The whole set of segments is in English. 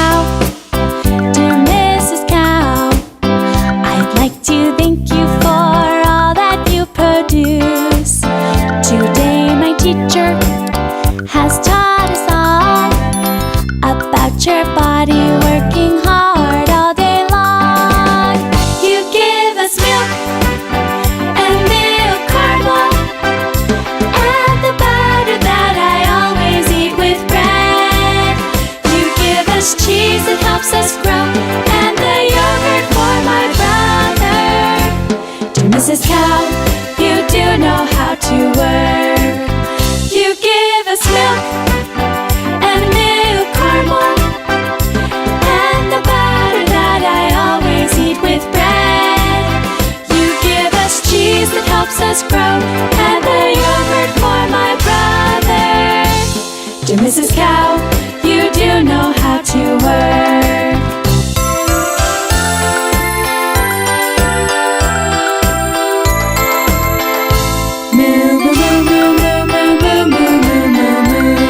Cow, dear Mrs. Cow, I'd like to thank you for all that you produce. Today my teacher has taught us all about your body working hard all day long. You give us milk and milk caramel and the butter that I always eat with bread. You give us cheese that helps us grow and the yogurt for my brother. Dear Mrs. Cow, you do know how to work. You give us milk and milk caramel and the butter that I always eat with bread. You give us cheese that helps us grow and the yogurt for my brother. Dear Mrs. Cow, you do know how to work. Moo, moo, moo, moo, moo, moo, moo, moo, moo, moo.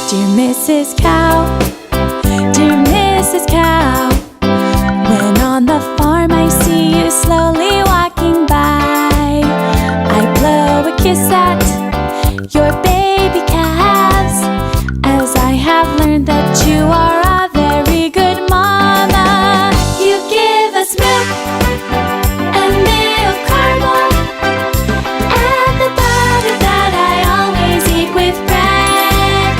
Dear Mrs. Cow, dear Mrs. Cow, when on the farm I see you slowly walking by, I blow a kiss at your baby calves, as I have learned that you are a very good mama. You give us milk and milk caramel and the butter that I always eat with bread.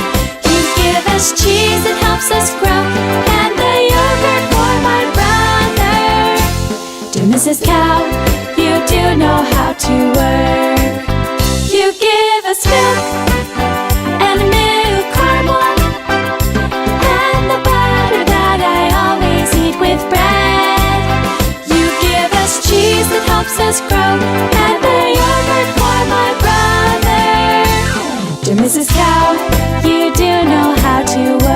You give us cheese that helps us grow and the yogurt for my brother. Dear Mrs. Cow, you do know how to work. You give us milk and milk caramel and the butter that I always eat with bread. You give us cheese that helps us grow and the yogurt for my brother. Dear Mrs. Cow, you do know how to work.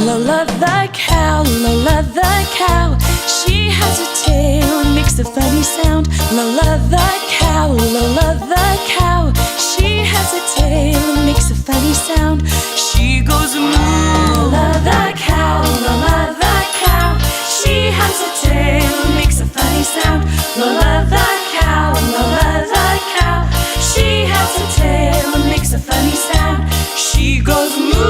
Lola the cow, Lola the cow, she has a tail, makes a funny sound. Lola the cow, Lola the cow, she has a tail, makes a funny sound. She goes moo. Lola the cow, Lola the cow, she has a tail, makes a funny sound. Lola the cow, Lola the cow, she has a tail, makes a funny sound. She goes moo.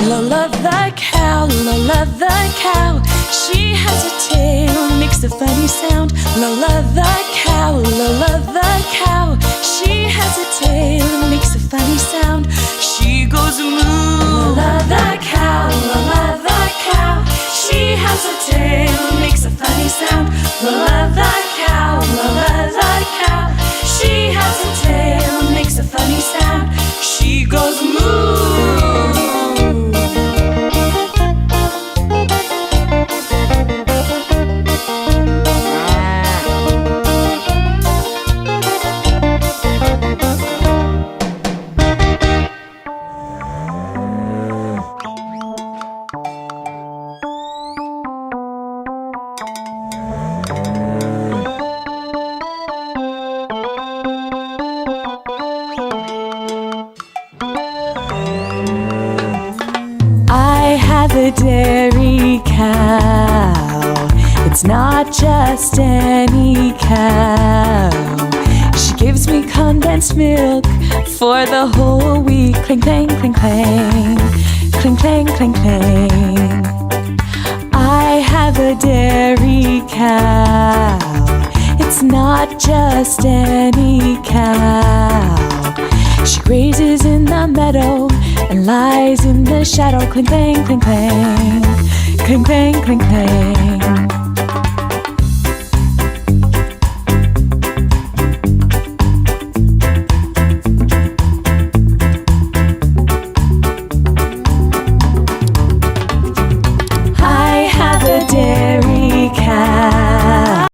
Lola the cow, Lola the cow, she has a tail, makes a funny sound. Lola the cow, Lola the cow, she has a tail, makes a funny sound. She goes moo. Lola the cow, Lola the cow, she has a tail, makes a funny sound. Lola the cow, Lola the cow, she has a tail, makes a funny sound. She goes moo. The dairy cow, it's not just any cow. She gives me condensed milk for the whole week. Cling, clang, cling, clang, cling, clang, cling, clang. a dairy cow. It's not just any cow. She grazes in the meadow and lies in the shadow. Cling, clang, cling, clang. Cling, clang, cling, clang.